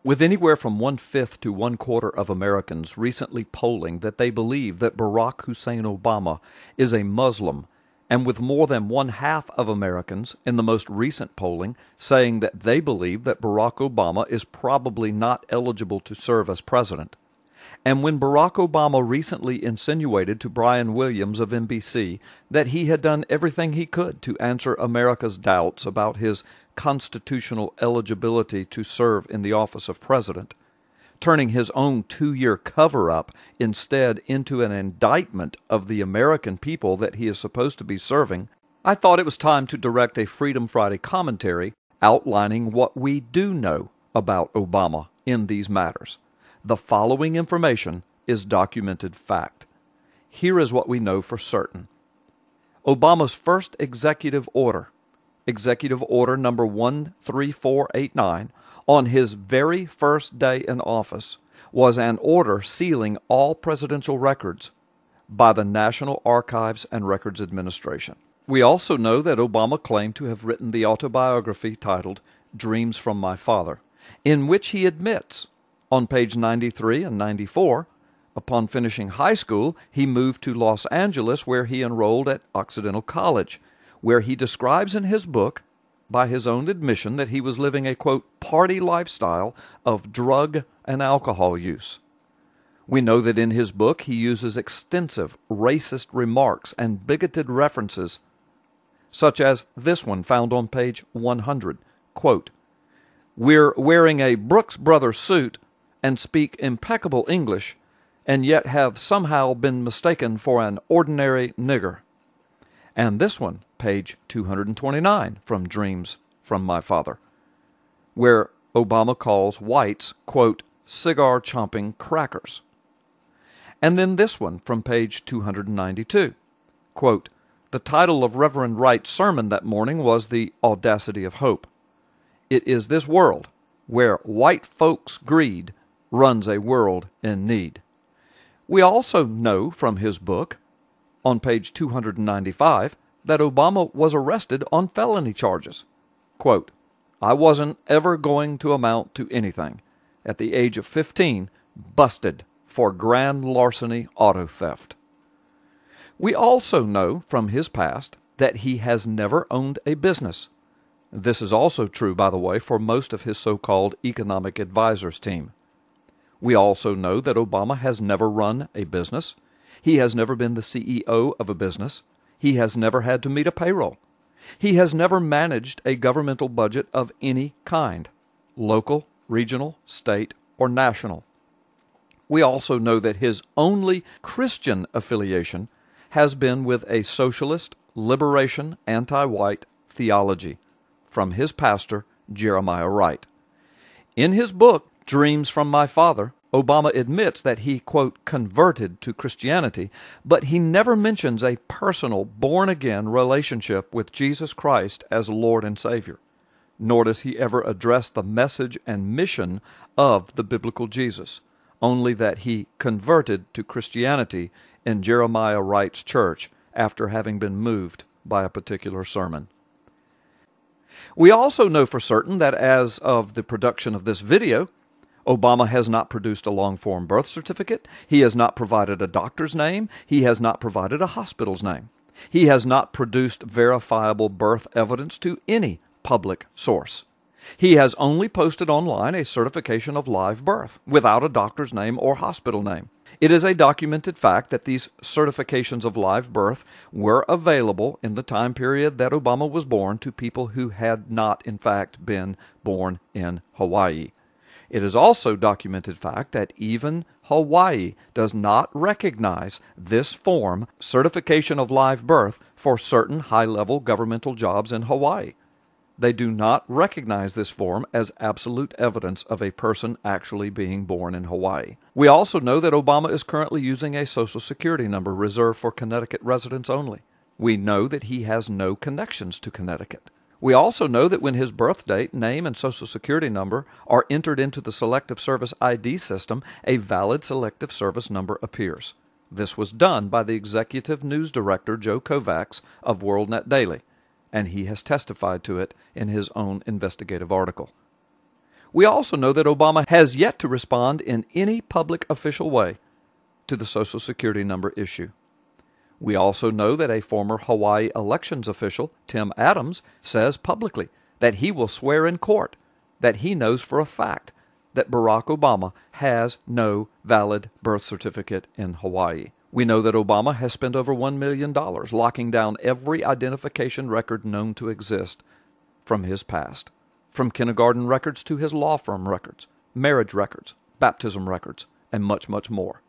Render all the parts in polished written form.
With anywhere from 1/5 to 1/4 of Americans recently polling that they believe that Barack Hussein Obama is a Muslim, and with more than 1/2 of Americans in the most recent polling saying that they believe that Barack Obama is probably not eligible to serve as president, and when Barack Obama recently insinuated to Brian Williams of NBC that he had done everything he could to answer America's doubts about his constitutional eligibility to serve in the office of president, turning his own 2-year cover-up instead into an indictment of the American people that he is supposed to be serving, I thought it was time to direct a Freedom Friday commentary outlining what we do know about Obama in these matters. The following information is documented fact. Here is what we know for certain. Obama's first executive order number 13489, on his very first day in office, was an order sealing all presidential records by the National Archives and Records Administration. We also know that Obama claimed to have written the autobiography titled Dreams from My Father, in which he admits, on page 93 and 94, upon finishing high school, he moved to Los Angeles, where he enrolled at Occidental College, where he describes in his book, by his own admission, that he was living a, quote, party lifestyle of drug and alcohol use. We know that in his book he uses extensive racist remarks and bigoted references, such as this one found on page 100, quote, "We're wearing a Brooks Brothers suit and speak impeccable English, and yet have somehow been mistaken for an ordinary nigger." And this one, page 229, from Dreams from My Father, where Obama calls whites, quote, cigar-chomping crackers. And then this one from page 292, quote, "The title of Reverend Wright's sermon that morning was The Audacity of Hope. It is this world where white folks' greed runs a world in need." We also know from his book, on page 295, that Obama was arrested on felony charges. Quote, "I wasn't ever going to amount to anything. At the age of 15, busted for grand larceny auto theft." We also know from his past that he has never owned a business. This is also true, by the way, for most of his so-called economic advisors team. We also know that Obama has never run a business. He has never been the CEO of a business. He has never had to meet a payroll. He has never managed a governmental budget of any kind, local, regional, state, or national. We also know that his only Christian affiliation has been with a socialist, liberation, anti-white theology from his pastor, Jeremiah Wright. In his book, Dreams from My Father, Obama admits that he, quote, converted to Christianity, but he never mentions a personal, born-again relationship with Jesus Christ as Lord and Savior, nor does he ever address the message and mission of the biblical Jesus, only that he converted to Christianity in Jeremiah Wright's church after having been moved by a particular sermon. We also know for certain that as of the production of this video, Obama has not produced a long-form birth certificate. He has not provided a doctor's name. He has not provided a hospital's name. He has not produced verifiable birth evidence to any public source. He has only posted online a certification of live birth without a doctor's name or hospital name. It is a documented fact that these certifications of live birth were available in the time period that Obama was born to people who had not, in fact, been born in Hawaii. It is also documented fact that even Hawaii does not recognize this form, certification of live birth, for certain high-level governmental jobs in Hawaii. They do not recognize this form as absolute evidence of a person actually being born in Hawaii. We also know that Obama is currently using a Social Security number reserved for Connecticut residents only. We know that he has no connections to Connecticut. We also know that when his birth date, name, and Social Security number are entered into the Selective Service ID system, a valid Selective Service number appears. This was done by the Executive News Director, Joe Kovacs, of WorldNet Daily, and he has testified to it in his own investigative article. We also know that Obama has yet to respond in any public official way to the Social Security number issue. We also know that a former Hawaii elections official, Tim Adams, says publicly that he will swear in court that he knows for a fact that Barack Obama has no valid birth certificate in Hawaii. We know that Obama has spent over $1 million locking down every identification record known to exist from his past, from kindergarten records to his law firm records, marriage records, baptism records, and much, much more.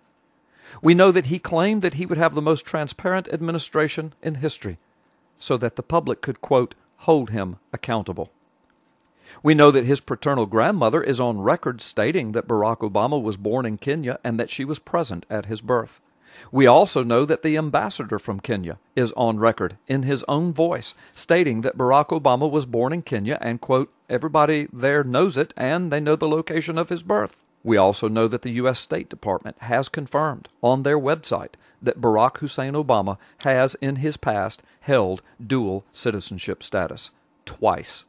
We know that he claimed that he would have the most transparent administration in history so that the public could, quote, hold him accountable. We know that his paternal grandmother is on record stating that Barack Obama was born in Kenya and that she was present at his birth. We also know that the ambassador from Kenya is on record in his own voice stating that Barack Obama was born in Kenya and, quote, everybody there knows it and they know the location of his birth. We also know that the U.S. State Department has confirmed on their website that Barack Hussein Obama has in his past held dual citizenship status twice.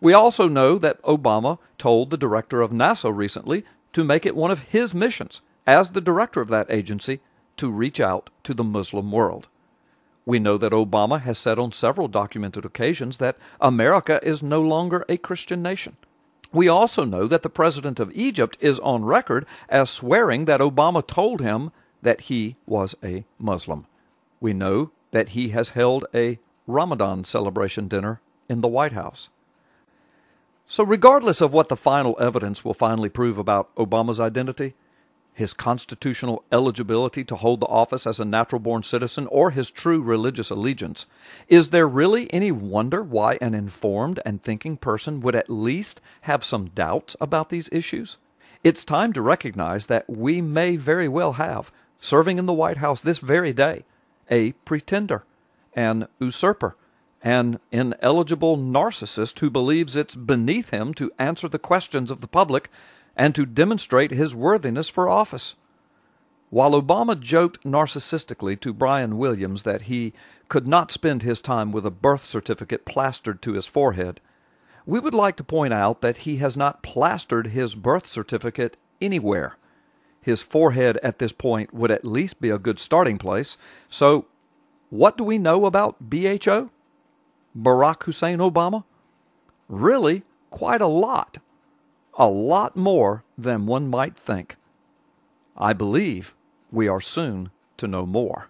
We also know that Obama told the director of NASA recently to make it one of his missions as the director of that agency to reach out to the Muslim world. We know that Obama has said on several documented occasions that America is no longer a Christian nation. We also know that the president of Egypt is on record as swearing that Obama told him that he was a Muslim. We know that he has held a Ramadan celebration dinner in the White House. So regardless of what the final evidence will finally prove about Obama's identity, his constitutional eligibility to hold the office as a natural-born citizen, or his true religious allegiance, is there really any wonder why an informed and thinking person would at least have some doubts about these issues? It's time to recognize that we may very well have, serving in the White House this very day, a pretender, an usurper, an ineligible narcissist who believes it's beneath him to answer the questions of the public and to demonstrate his worthiness for office. While Obama joked narcissistically to Brian Williams that he could not spend his time with a birth certificate plastered to his forehead, we would like to point out that he has not plastered his birth certificate anywhere. His forehead at this point would at least be a good starting place. So, what do we know about BHO? Barack Hussein Obama? Really, quite a lot. A lot more than one might think. I believe we are soon to know more.